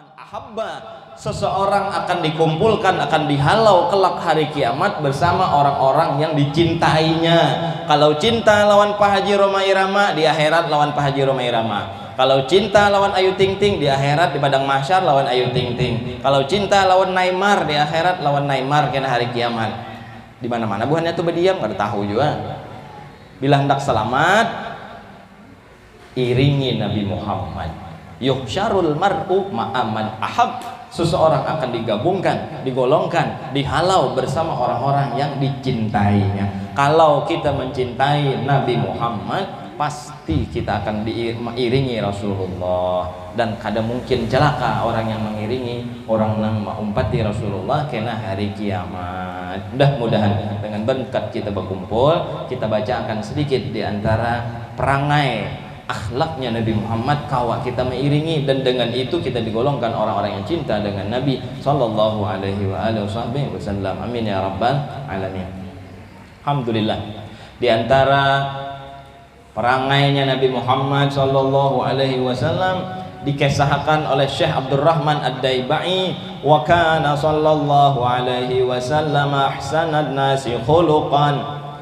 Ahabba, seseorang akan dikumpulkan, akan dihalau kelak hari kiamat bersama orang-orang yang dicintainya. Kalau cinta lawan Pak Haji Rhoma Irama, di akhirat lawan Pak Haji Rhoma Irama. Kalau cinta lawan Ayu Ting Ting, di akhirat di padang mahsyar lawan Ayu Ting Ting. Kalau cinta lawan Neymar, di akhirat lawan Neymar kena hari kiamat. Di mana-mana bukannya tuh berdiam, nggak ada tahu juga. Bila hendak selamat, iringi Nabi Muhammad. Yuhsyarul mar'u ma'aman ahab, seseorang akan digabungkan, digolongkan, dihalau bersama orang-orang yang dicintainya. Kalau kita mencintai Nabi Muhammad, pasti kita akan diiringi Rasulullah. Dan kada mungkin celaka orang yang mengiringi orang yang mengumpati Rasulullah kena hari kiamat. Mudah-mudahan dengan berkat kita berkumpul, kita bacakan sedikit di antara perangai akhlaknya Nabi Muhammad, kawa kita mengiringi, dan dengan itu kita digolongkan orang-orang yang cinta dengan Nabi sallallahu alaihi wasallam. Amin ya rabbal alamin. Alhamdulillah, di antara perangainya Nabi Muhammad sallallahu alaihi wasallam dikisahkan oleh Syekh Abdurrahman Ad-Daibai, wa kana sallallahu alaihi wasallam ahsanad nasi khuluqan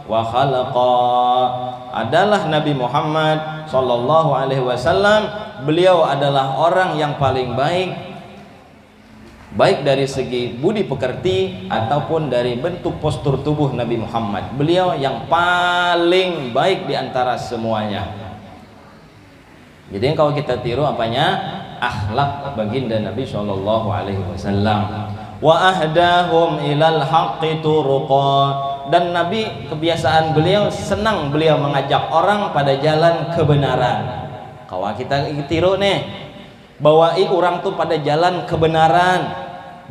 wa khalaqa. Adalah Nabi Muhammad sallallahu alaihi wasallam, beliau adalah orang yang paling baik, baik dari segi budi pekerti ataupun dari bentuk postur tubuh Nabi Muhammad. Beliau yang paling baik di antara semuanya. Jadi kalau kita tiru apanya? Akhlak baginda Nabi sallallahu alaihi wasallam. Wa ahdahum ilal haqqi turuqa. Dan Nabi, kebiasaan beliau, senang beliau mengajak orang pada jalan kebenaran. Kalau kita tiru nih, bawai orang tuh pada jalan kebenaran,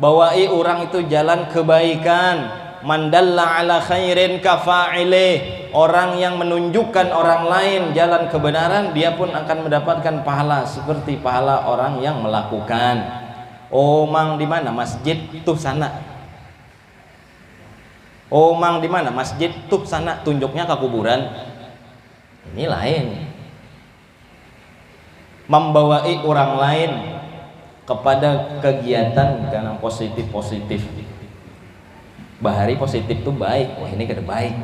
bawai orang itu jalan kebaikan. Mandalla ala khairin kafa'ilih, orang yang menunjukkan orang lain jalan kebenaran, dia pun akan mendapatkan pahala seperti pahala orang yang melakukan. Oh mang di mana masjid tuh sana. Oh mang di mana masjid tuh sana, tunjuknya ke kuburan. Ini lain. Membawai orang lain kepada kegiatan yang positif-positif. Bahari positif tuh baik. Wah ini kada baik.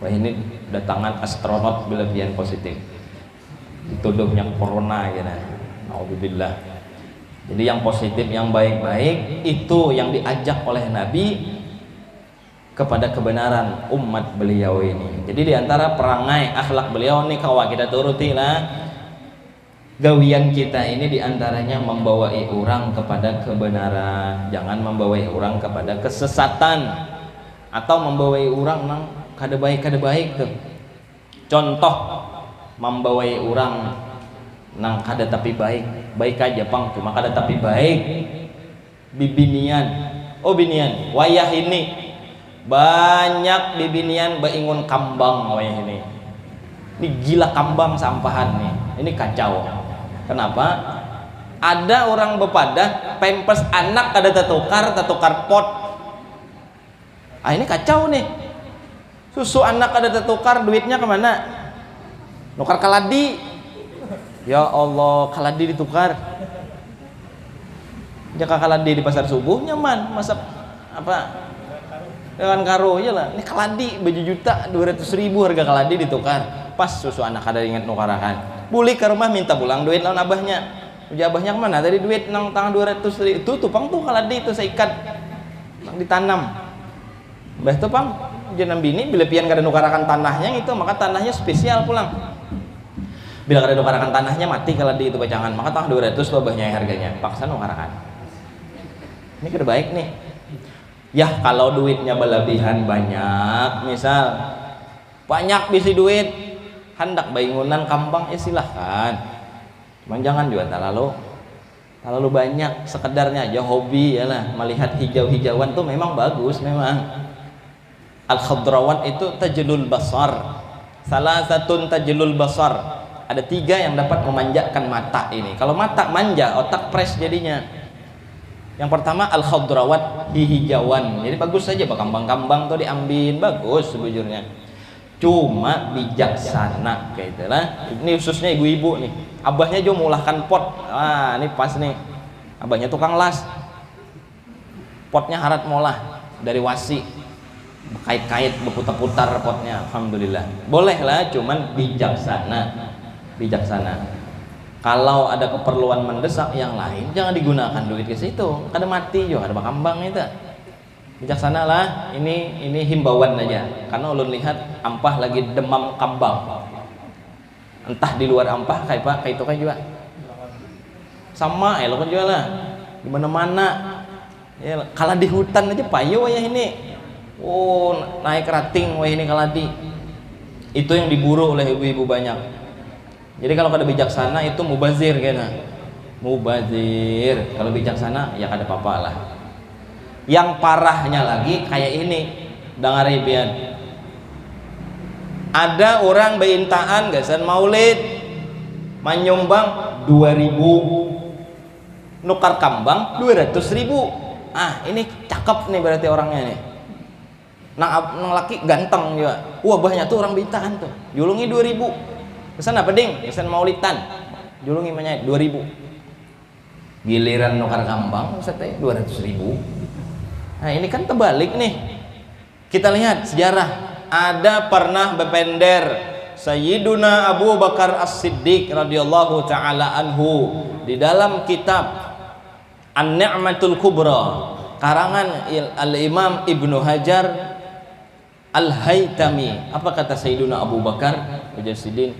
Wah ini datangan astronot berlebihan positif. Dituduhnya corona gitu. Alhamdulillah. Jadi yang positif, yang baik-baik itu yang diajak oleh Nabi kepada kebenaran umat beliau ini. Jadi diantara perangai akhlak beliau nih kawan kita turuti lah, gawian kita ini diantaranya membawai orang kepada kebenaran, jangan membawai orang kepada kesesatan atau membawai orang nang kada baik tuh. Contoh, membawai orang nang kada tapi baik aja pang, cuma kada tapi baik. Bibinian, oh binian, wayah ini banyak bibinian baingun kambang wayah ini. Ini gila kambang sampahan nih. Ini kacau. Kenapa? Ada orang bepadah pampers anak ada tertukar pot. Ah ini kacau nih. Susu anak ada tertukar, duitnya kemana? Nukar kaladi. Ya Allah, kaladi ditukar. Jaka kaladi di pasar subuh nyaman, masa apa? Dengan karo aja lah. Ini kaladi baju juta 200.000 harga kaladi ditukar. Pas susu anak ada ingat nukarakan. Buli ke rumah minta pulang duit lawan abahnya. Uji abahnya kemana? Tadi duit nang tangan 200.000 itu tupang tuh kaladi itu saya ikat nang ditanam. Bah itu pang jenam bini bila pian kada nukarakan tanahnya itu, maka tanahnya spesial pulang. Bila kada nukarakan tanahnya mati kaladi itu bacangan, maka tanah 200 lo abahnya harganya. Paksa nukarakan. Ini kada baik nih. Ya kalau duitnya berlebihan banyak, misal banyak bisi duit, hendak bangunan kambang ya silahkan. Cuman jangan juga terlalu banyak, sekedarnya aja hobi ya lah, melihat hijau-hijauan tuh memang bagus memang. Al-khadrawat itu tajlul basar. Salah satu tajlul basar. Ada 3 yang dapat memanjakan mata ini. Kalau mata manja, otak fresh jadinya. Yang pertama al-khadrawat, hijauan. Jadi bagus saja kambang-kambang tuh diambil, bagus sebujurnya. Cuma bijaksana kayak itulah. Ini khususnya ibu-ibu nih. Abahnya juga mulahkan pot. Ah, ini pas nih. abahnya tukang las, potnya harat molah dari wasi, kait-kait berputar-putar potnya, alhamdulillah. Bolehlah, cuman bijaksana. Kalau ada keperluan mendesak yang lain, jangan digunakan duit ke situ. Kada mati juga, ada bakambang itu. Bijaksana lah. Ini himbauan aja. Karena ulun lihat ampah lagi demam kambang. Entah di luar ampah kayak pak, kayak itu kan juga. Sama lo kan juga lah. Di mana-mana. Ya, kalau di hutan aja payo ya ini. Oh, naik rating wah ini kaladi. Itu yang diburu oleh ibu-ibu banyak. Jadi kalau kada bijaksana itu mubazir kena. Mubazir. Kalau bijaksana ya kada apa-apa lah. Yang parahnya lagi kayak ini, dengari pian. Ada orang beintaan gasan maulid menyumbang 2.000, nukar kambang 200.000. Ah, ini cakep nih berarti orangnya nih. Nang laki ganteng juga. Wah, banyak tuh orang beintaan tuh. Julungi 2.000. Kesan apa ding? Kesan maulitan. Julungi manya 2.000. Giliran nukar kambang Ustaz 200.000. Nah, ini kan terbalik nih. Kita lihat sejarah. Ada pernah bepender Sayyiduna Abu Bakar As-Siddiq radhiyallahu taala anhu di dalam kitab An-Ni'matul Kubra karangan Al-Imam Ibnu Hajar Al-Haytami. Apa kata Sayyiduna Abu Bakar As-Siddiq?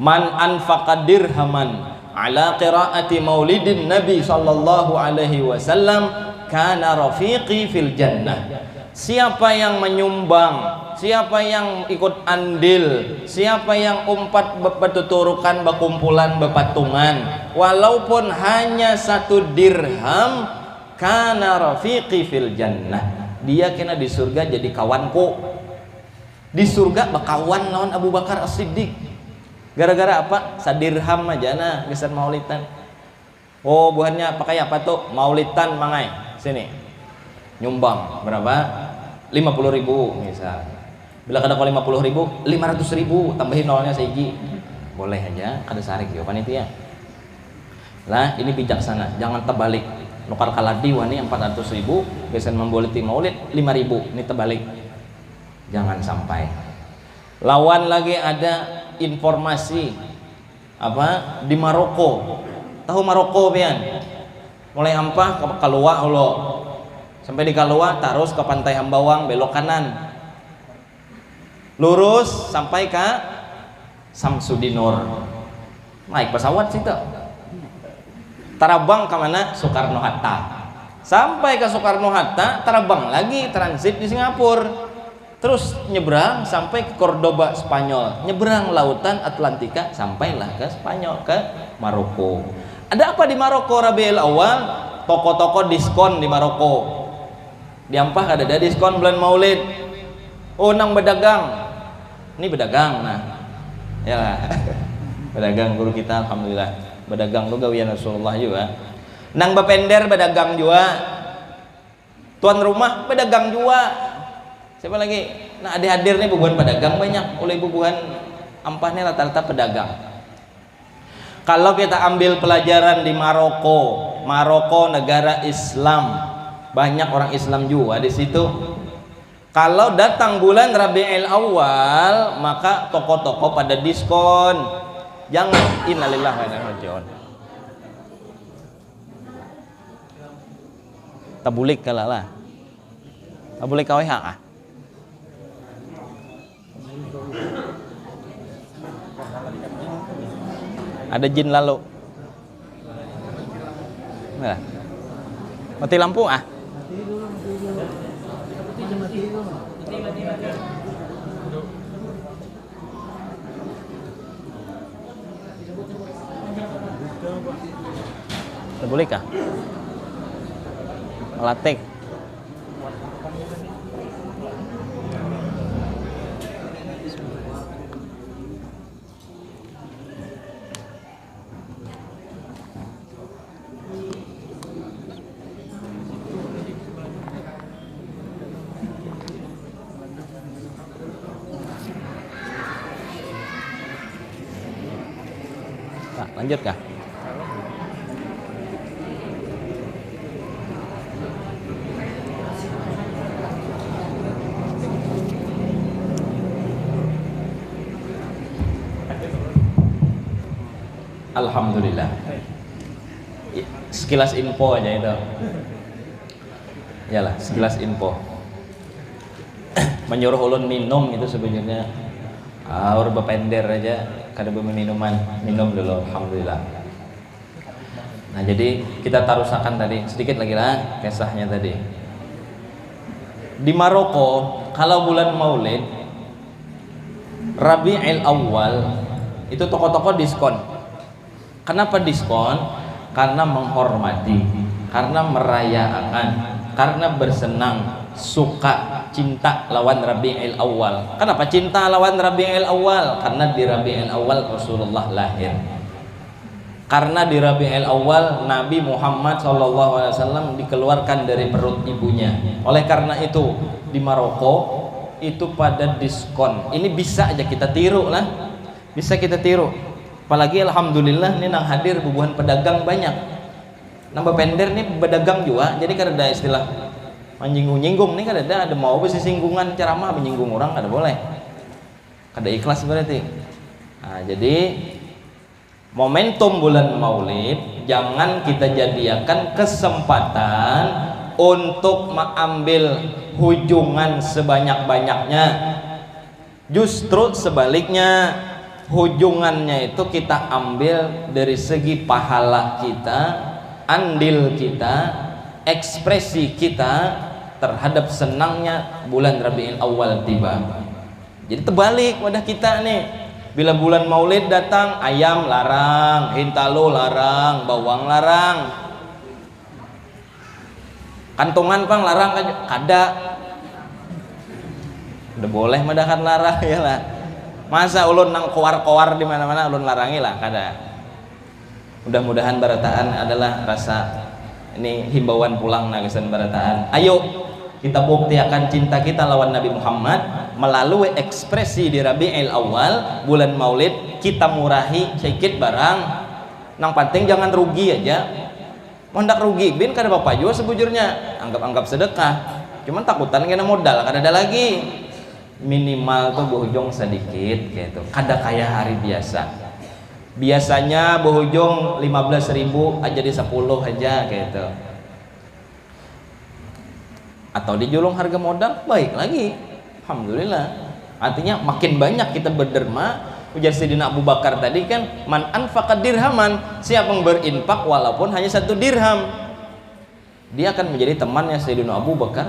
Man anfaqa dirhaman ala qiraati maulidin Nabi sallallahu alaihi wasallam kana rafiqi fil jannah. Siapa yang menyumbang, siapa yang ikut andil, siapa yang umpat betuturukan bekumpulan bepatungan walaupun hanya 1 dirham, kana rafiqi fil jannah. Dia kena di surga jadi kawanku. Di surga bakawan lawan Abu Bakar As-Siddiq. Gara-gara apa? Sadirham aja nah gesan maulitan. Oh, buahnya pakai apa tuh? Maulitan mangai. Sini. Nyumbang berapa? 50.000 misal. Bila kada kau 50.000, 500.000 tambahin nolnya seiji. Boleh aja, kada sarik yo panitia. Lah, ini bijaksana, jangan terbalik. Nukar kaladi wani 400.000, gesan memboliti maulid 5.000. Ini terbalik. Jangan sampai. Lawan lagi ada informasi apa di Maroko. Tahu Maroko pian? Mulai ampah ke Kalua ulo. Sampai di Kalua terus ke Pantai Hambawang belok kanan. Lurus sampai ke Samsudinur. Naik pesawat situ. Terbang ke mana? Soekarno Hatta. Sampai ke Soekarno Hatta, terbang lagi transit di Singapura. Terus nyebrang sampai ke Cordoba Spanyol, nyebrang lautan Atlantika sampailah ke Spanyol, ke Maroko. Ada apa di Maroko Rabiul Awal? Toko-toko diskon di Maroko. Di ampah ada diskon bulan Maulid. Oh, nang bedagang. Ini bedagang nah. Ya. Bedagang guru kita alhamdulillah. Bedagang lu gawian Rasulullah juga. Nang bepender bedagang juga. Tuan rumah bedagang juga. Siapa lagi? Nah, hadir nih bubuhan pedagang banyak. Oleh bubuhan ampahnya rata-rata pedagang. Kalau kita ambil pelajaran di Maroko, Maroko negara Islam, banyak orang Islam juga di situ. Kalau datang bulan Rabiul Awal, maka toko-toko pada diskon. Jangan innalillahi wa inna ilaihi raji'un. Tabulik kalala. Tabulik KWH ah. Ada jin lalu. Nah. Mati lampu ah. Boleh kah? Latek. Lanjut kah? Alhamdulillah. Sekilas info aja itu. Yalah, sekilas info. Menyuruh ulun minum itu sebenarnya aur bepender aja kada minuman, minum dulu alhamdulillah. Nah, jadi kita tarusakan tadi sedikit lagi lah kisahnya tadi. Di Maroko kalau bulan Maulid Rabi'il Awal itu toko-toko diskon. Kenapa diskon? Karena menghormati, karena merayakan, karena bersenang, suka, cinta lawan Rabi'il Awal. Kenapa cinta lawan Rabi'il Awal? Karena di Rabi'il Awal Rasulullah lahir. Karena di Rabi'il Awal Nabi Muhammad SAW dikeluarkan dari perut ibunya. Oleh karena itu di Maroko itu pada diskon. Ini bisa aja kita tiru lah, bisa kita tiru. Apalagi alhamdulillah nih nang hadir bubuhan pedagang banyak. Nambah pender nih pedagang juga. Jadi kan ada istilah menyinggung-nyinggung nih kan ada mau besi singgungan ceramah menyinggung orang kada boleh. Kada ikhlas berarti. Nah, jadi momentum bulan Maulid jangan kita jadikan kesempatan untuk mengambil hujungan sebanyak-banyaknya. Justru sebaliknya, hujungannya itu kita ambil dari segi pahala kita, andil kita, ekspresi kita terhadap senangnya bulan Rabi'il Awal tiba. Jadi terbalik wadah kita nih. Bila bulan Maulid datang, ayam larang, hintalo larang, bawang larang, kantongan pang larang kada. Udah boleh madakan larang ya lah. Masa ulun nang kowar-kowar di mana-mana ulun larangi lah kada. Mudah-mudahan barataan adalah rasa ini himbauan pulang nagesan barataan. Ayo kita buktikan cinta kita lawan Nabi Muhammad melalui ekspresi di Rabi'il Awal bulan Maulid. Kita murahi sedikit barang. Nang penting jangan rugi aja. Mau ndak rugi bin kada apa-apa juga sebujurnya. Anggap-anggap sedekah. Cuman takutan kena modal kada ada lagi. Minimal tuh berujung sedikit gitu. Kada kayak hari biasa. Biasanya berujung 15.000 aja di 10 aja gitu. Atau dijulung harga modal baik lagi. Alhamdulillah. Artinya makin banyak kita berderma. Ujar Sayyidina Abu Bakar tadi kan, man anfaqa dirhaman, siapa yang berinfak walaupun hanya 1 dirham, dia akan menjadi temannya Sayyidina Abu Bakar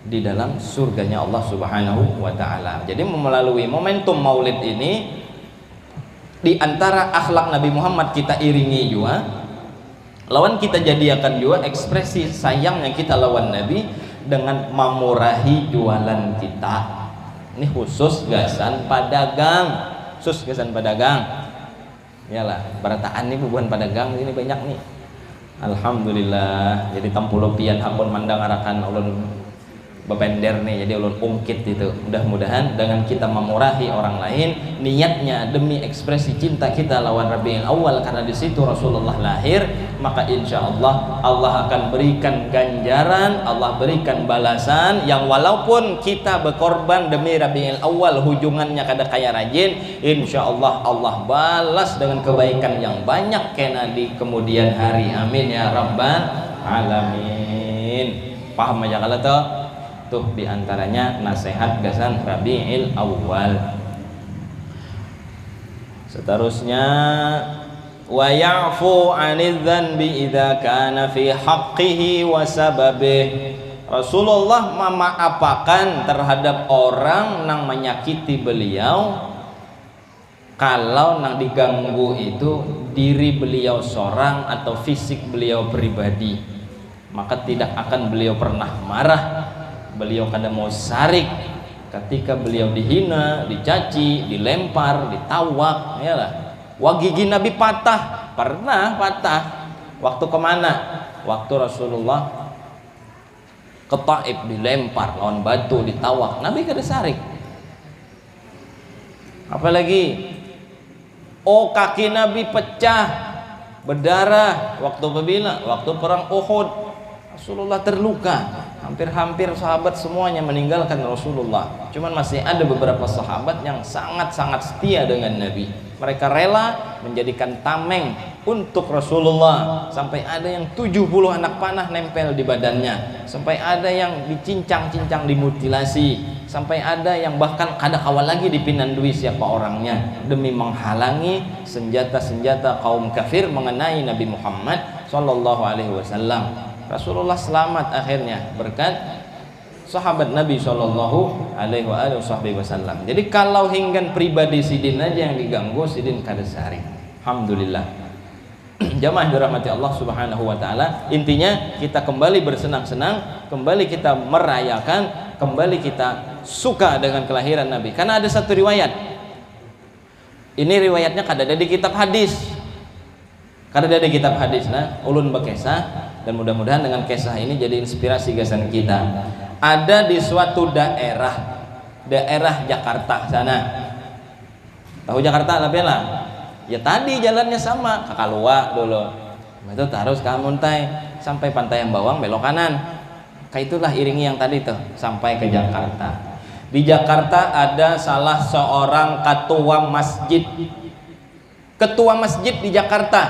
di dalam surganya Allah Subhanahu wa taala. Jadi melalui momentum Maulid ini di antara akhlak Nabi Muhammad kita iringi juga, lawan kita jadikan juga ekspresi sayangnya kita lawan Nabi dengan memurahi jualan kita. Ini khusus gasan pedagang, khusus gasan pedagang. Yalah, barataan nih bubuhan pedagang ini banyak nih. Alhamdulillah. Jadi tampulopian hakun mandang arakan ulun bebender nih, jadi ulun ungkit itu. Mudah-mudahan dengan kita memurahi orang lain, niatnya demi ekspresi cinta kita lawan Rabi'il Awal karena di situ Rasulullah lahir, maka insya Allah Allah akan berikan ganjaran, Allah berikan balasan yang walaupun kita berkorban demi Rabi'il Awal hujungannya kada kaya rajin, insya Allah Allah balas dengan kebaikan yang banyak kena di kemudian hari. Amin ya rabbal alamin. Paham aja kalau tuh diantaranya nasihat gasan Rabi'il Awal. Seterusnya wa ya'fu 'anil dzanbi idza kana fi haqqihi wa sababih. Rasulullah memaapakan terhadap orang nang menyakiti beliau kalau nang diganggu itu diri beliau seorang atau fisik beliau pribadi, maka tidak akan beliau pernah marah. Beliau kada mau sarik ketika beliau dihina, dicaci, dilempar, ditawak, ya lah. Wah, gigi Nabi patah, pernah patah. Waktu kemana? Waktu Rasulullah ke Taif, dilempar lawan batu, ditawak, Nabi kada sarik. Apalagi kaki Nabi pecah, berdarah waktu apabila waktu perang Uhud. Rasulullah terluka, hampir-hampir sahabat semuanya meninggalkan Rasulullah. Cuman masih ada beberapa sahabat yang sangat-sangat setia dengan Nabi. Mereka rela menjadikan tameng untuk Rasulullah, sampai ada yang 70 anak panah nempel di badannya, sampai ada yang dicincang-cincang, dimutilasi, sampai ada yang bahkan kada kawal lagi dipinandui siapa orangnya demi menghalangi senjata-senjata kaum kafir mengenai Nabi Muhammad Sallallahu Alaihi Wasallam. Rasulullah selamat akhirnya berkat sahabat Nabi Sallallahu Alaihi Wasallam. Jadi kalau hinggan pribadi sidin aja yang diganggu, sidin kada sari. Alhamdulillah. Jamaah dirahmati Allah Subhanahu wa taala, intinya kita kembali bersenang-senang, kembali kita merayakan, kembali kita suka dengan kelahiran Nabi. Karena ada satu riwayat. Ini riwayatnya kada ada di kitab hadis. Kada ada di kitab hadis. Nah, ulun bekesah, dan mudah-mudahan dengan kisah ini jadi inspirasi gasan kita. Ada di suatu daerah Jakarta sana. Tahu Jakarta lah bela? Ya tadi jalannya sama ke Kalua dulu, itu terus ke Muntai sampai Pantai Ambawang belok kanan. Kayak itulah iringi yang tadi tuh sampai ke Jakarta. Di Jakarta ada salah seorang ketua masjid di Jakarta.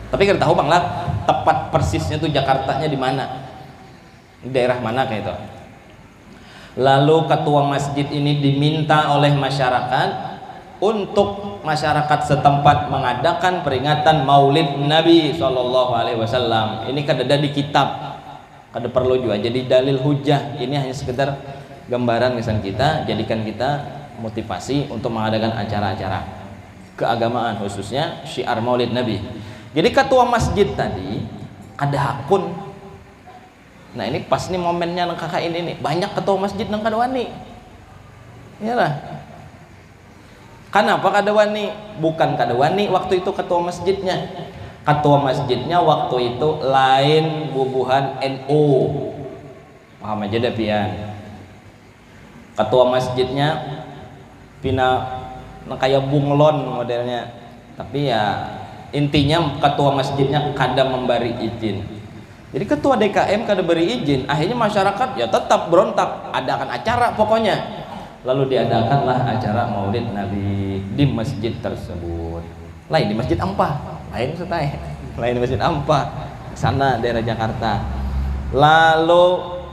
Tapi kita tahu Bang lah tepat persisnya tuh Jakartanya di mana, di daerah mana kayak itu. Lalu ketua masjid ini diminta oleh masyarakat untuk masyarakat setempat mengadakan peringatan Maulid Nabi Shallallahu Alaihi Wasallam. Ini kada ada di kitab, kada perlu juga jadi dalil hujah. Ini hanya sekedar gambaran kesan kita, jadikan kita motivasi untuk mengadakan acara-acara keagamaan, khususnya syiar Maulid Nabi. Jadi ketua masjid tadi ada akun. Nah ini pas nih momennya nang kakak ini nih, banyak ketua masjid nang kada wani. Iyalah. Kenapa kada wani? Bukan kada wani waktu itu ketua masjidnya. Ketua masjidnya waktu itu lain bubuhan NU. Paham aja dah pian. Ketua masjidnya pina kayak bunglon modelnya. Tapi ya intinya ketua masjidnya kada memberi izin. Jadi ketua DKM kada beri izin. Akhirnya masyarakat ya tetap berontak, adakan acara pokoknya. Lalu diadakanlah acara Maulid Nabi di masjid tersebut. Lain di Masjid Ampah, lain di Masjid Ampah, sana daerah Jakarta. Lalu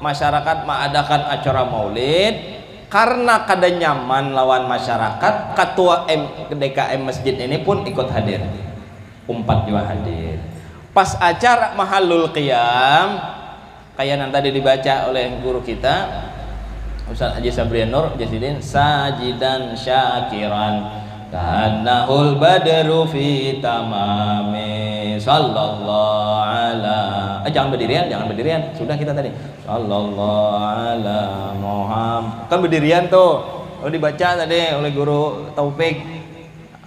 masyarakat mengadakan acara Maulid. Karena kada nyaman lawan masyarakat, ketua DKM masjid ini pun ikut hadir. Umpat juga hadir. Pas acara Mahallul Qiyam, kayak yang tadi dibaca oleh guru kita Ustaz Haji Sabrian Nur Jasidin, sajidan syakiran kanahul badru fi tamami sallallahu ala. Jangan berdirian, sudah kita tadi sallallahu ala Muhammad. Kan berdirian tuh. Oh dibaca tadi oleh guru Taufik.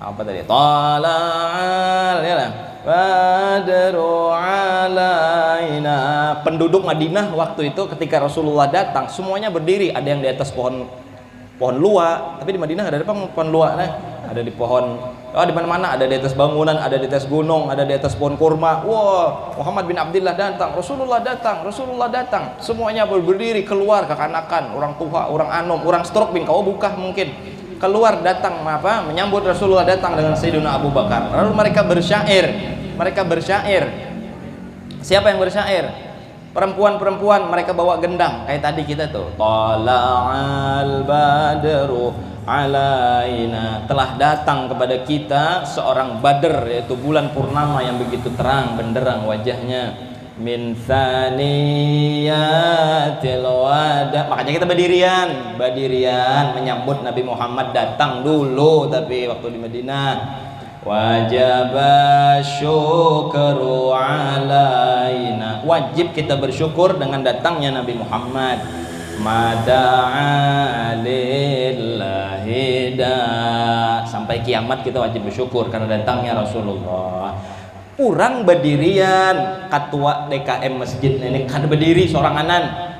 Apa tadi? Tala'al ya lah. Badru alaina. Penduduk Madinah waktu itu ketika Rasulullah datang semuanya berdiri. Ada yang di atas pohon lua, tapi di Madinah ada apa pohon lua nah? Ada di pohon, di mana-mana, ada di atas bangunan, ada di atas gunung, ada di atas pohon kurma. Wah, Muhammad bin Abdullah datang, Rasulullah datang. Semuanya berdiri keluar kekanakan, orang tua, orang anom, orang stroke bin kau buka mungkin. Keluar datang menyambut Rasulullah datang dengan Sayyidina Abu Bakar. Lalu mereka bersyair. Siapa yang bersyair? Perempuan-perempuan, mereka bawa gendang kayak tadi kita tuh. Tala'al badru alaina. Telah datang kepada kita seorang badr, yaitu bulan purnama yang begitu terang benderang wajahnya. Min thaniyatil wada. Makanya kita berdirian menyambut Nabi Muhammad datang dulu, tapi waktu di Madinah. Wajaba syukru alaina. Wajib kita bersyukur dengan datangnya Nabi Muhammad. Mada'a lillahi da. Sampai kiamat kita wajib bersyukur karena datangnya Rasulullah. Urang berdirian, ketua DKM masjid ini kada berdiri soranganan.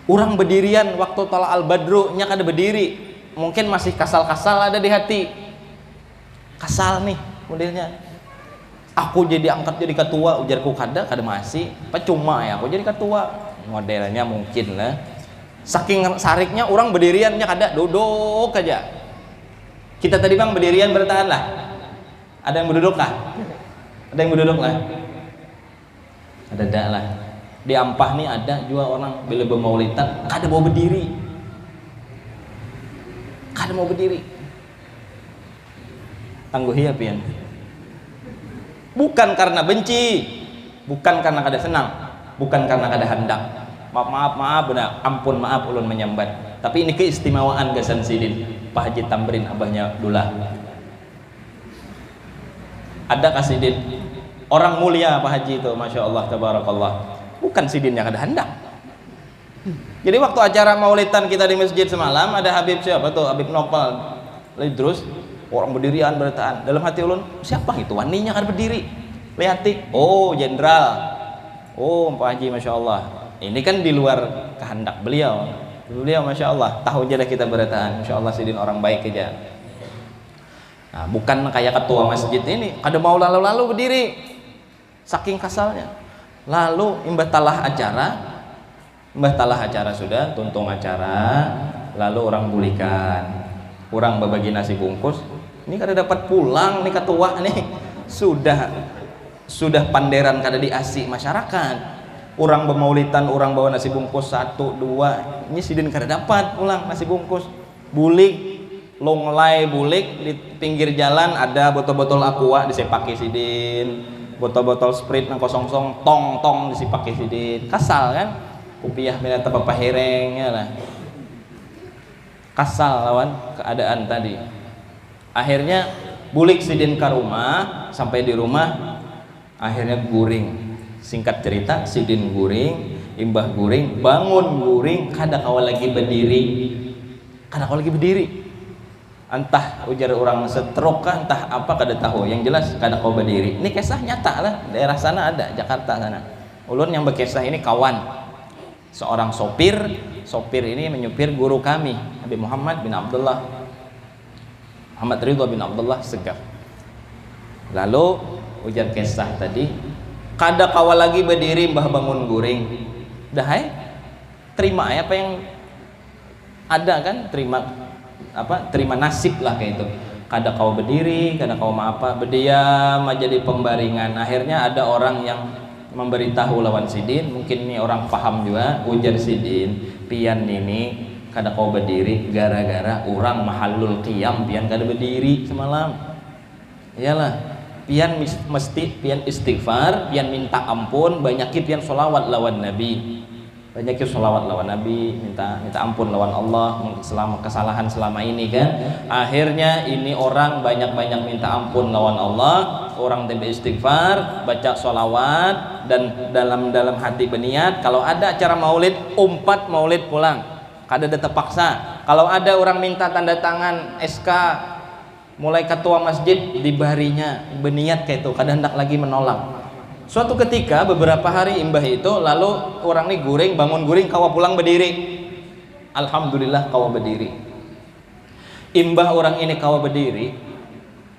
Urang berdirian waktu tolak al-badru nya kada berdiri. Mungkin masih kasal-kasal ada di hati. Kasal nih modelnya. Aku jadi angkat jadi ketua, ujarku kada masih. Percuma ya aku jadi ketua. Modelnya mungkin lah. Saking sariknya orang berdiriannya kada duduk aja. Kita tadi bang berdirian bertahan lah. Ada yang berduduk kah? Ada yang berduduk lah? Ada dak lah. Di Ampah nih ada juga orang bila bermaulidan kada mau berdiri. Kada mau berdiri. Tangguhi ya pian. Bukan karena benci, bukan karena kada senang, bukan karena kada hendak. Maaf benar, ampun maaf ulun menyambat. Tapi ini keistimewaan Gasan Sidin, Pak Haji Tamrin abahnya Dullah. Ada Kasidin, orang mulia Pak Haji itu, masya Allah, tabarakallah. Bukan Sidin yang kada hendak. Jadi waktu acara maulidan kita di masjid semalam, ada Habib siapa tuh, Habib Nopal, terus orang berdirian bertahan. Dalam hati ulun, siapa itu waninya kan berdiri? Lihati, oh jenderal, oh Pak Haji, masya Allah. Ini kan di luar kehendak beliau. Beliau masya Allah tahu aja kita bertahan. Masya Allah Sidin orang baik aja. Nah, bukan kayak ketua masjid ini, kada mau lalu-lalu berdiri, saking kasalnya. Lalu imbah talah acara sudah, tuntung acara, lalu orang bulikan, orang berbagi nasi bungkus. Ini kada dapat pulang nih ketua nih, sudah panderan kada diasi masyarakat. Orang bermaulidan, orang bawa nasi bungkus 1, 2, ini Sidin kada dapat pulang nasi bungkus. Bulik, longlai bulik di pinggir jalan ada botol-botol aqua disepaki Sidin, botol-botol Sprite nang kosong-kosong, tong disepaki Sidin. Kasal kan? Kupiah minat apa herengnya lah. Kasal lawan keadaan tadi. Akhirnya bulik Sidin ke rumah, sampai di rumah akhirnya guring. Singkat cerita, Sidin guring, imbah guring, bangun guring, kada kawal lagi berdiri. Entah ujar orang stroke kah, entah apa kada tahu. Yang jelas kada kawal berdiri. Ini kisah nyata lah, daerah sana ada, Jakarta sana. Ulun yang berkisah ini kawan, seorang sopir ini menyupir guru kami, Habib Muhammad bin Abdullah, Muhammad Ridho bin Abdullah Segaf. Lalu ujar kisah tadi, kada kawal lagi berdiri mbah bangun guring. Dah terima apa yang ada kan, terima nasib lah kayak itu. Kada kawal berdiri, kada kawal apa, berdiam aja di pembaringan. Akhirnya ada orang yang memberitahu lawan Sidin, mungkin ini orang paham juga, ujar Sidin, pian ini kada kawal berdiri gara-gara orang mahallul qiyam pian kada berdiri semalam. Iyalah, pian mesti pian istighfar, pian minta ampun, banyakin pian sholawat lawan Nabi, minta ampun lawan Allah selama kesalahan selama ini kan. Akhirnya ini orang banyak minta ampun lawan Allah, orang tembe istighfar, baca sholawat, dan dalam hati berniat kalau ada acara maulid, umpat maulid pulang, kada ada terpaksa. Kalau ada orang minta tanda tangan SK mulai ketua masjid dibarinya, berniat kayak itu, kadang hendak lagi menolak. Suatu ketika beberapa hari imbah itu, lalu orang ini guring, bangun guring, kawa pulang berdiri. Alhamdulillah kawa berdiri. Imbah orang ini kawa berdiri,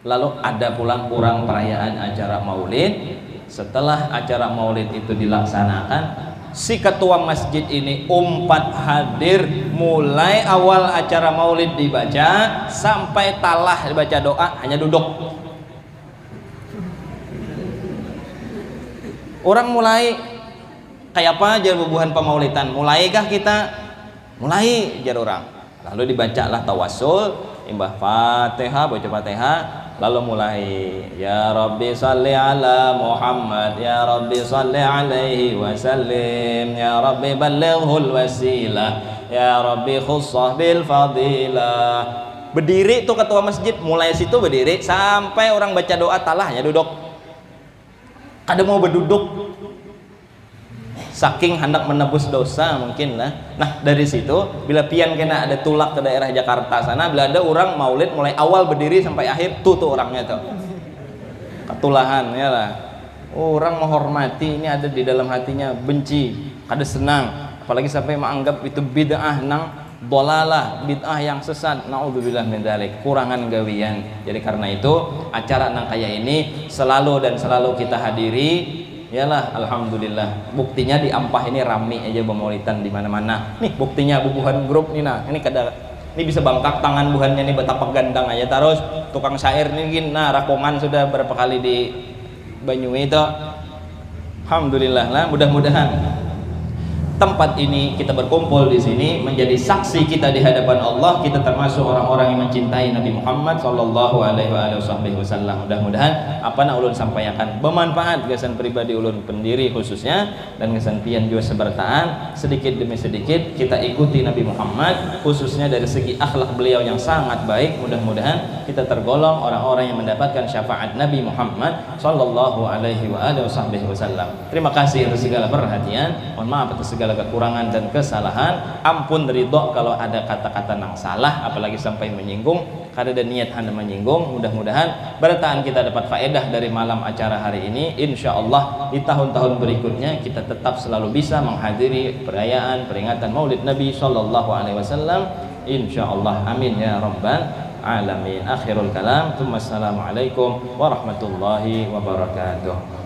lalu ada pulang orang perayaan acara maulid. Setelah acara maulid itu dilaksanakan, si ketua masjid ini umpat hadir mulai awal acara maulid dibaca sampai talah dibaca doa, hanya duduk. Orang mulai kayak apa aja bubuhan pemaulidan, mulaikah kita? Mulai jar orang. Lalu dibacalah tawassul, imbah Fatihah, baca Fatihah, lalu mulai ya Rabbi salli ala Muhammad, ya Rabbi salli alaihi wasallim, ya Rabbi ballighul wasilah, ya Rabbi khussah bil fadilah. Berdiri tuh ketua masjid, mulai situ berdiri sampai orang baca doa talahnya duduk. Kada mau berduduk, saking hendak menebus dosa mungkin lah. Nah dari situ bila pian kena ada tulak ke daerah Jakarta sana, bila ada orang maulid mulai awal berdiri sampai akhir tuh orangnya tuh ketulahan ya lah. Orang menghormati, ini ada di dalam hatinya benci, kada senang, apalagi sampai menganggap itu bid'ah nang dolalah, bid'ah yang sesat, naudzubillah min dzalik, kurangan gawian. Jadi karena itu acara nang kayak ini selalu kita hadiri. Yalah, alhamdulillah. Buktinya di Ampah ini rame aja pemaulidan di mana-mana. Nih buktinya bubuhan grup nih nah. Ini kada Ini bisa bangkak tangan buhannya nih betapa gandang aja terus tukang syair nih nah rakongan sudah berapa kali di Banyuwangi itu. Alhamdulillah lah, mudah-mudahan tempat ini kita berkumpul di sini menjadi saksi kita di hadapan Allah, kita termasuk orang-orang yang mencintai Nabi Muhammad sallallahu alaihi wasallam. Mudah-mudahan apa yang ulun sampaikan bermanfaat kesan pribadi ulun pendiri khususnya dan kesan pian juga sebertaan sedikit demi sedikit kita ikuti Nabi Muhammad khususnya dari segi akhlak beliau yang sangat baik. Mudah-mudahan kita tergolong orang-orang yang mendapatkan syafaat Nabi Muhammad sallallahu alaihi wasallam. Terima kasih atas segala perhatian. Mohon maaf atas segala kekurangan dan kesalahan. Ampun ridho kalau ada kata-kata yang salah apalagi sampai menyinggung. Kada ada niat Anda menyinggung. Mudah-mudahan bertahan kita dapat faedah dari malam acara hari ini. Insya Allah di tahun-tahun berikutnya kita tetap selalu bisa menghadiri perayaan peringatan Maulid Nabi sallallahu alaihi wasallam. Insya Allah, amin ya rabbal alamin. Akhirul kalam. Assalamualaikum warahmatullahi wabarakatuh.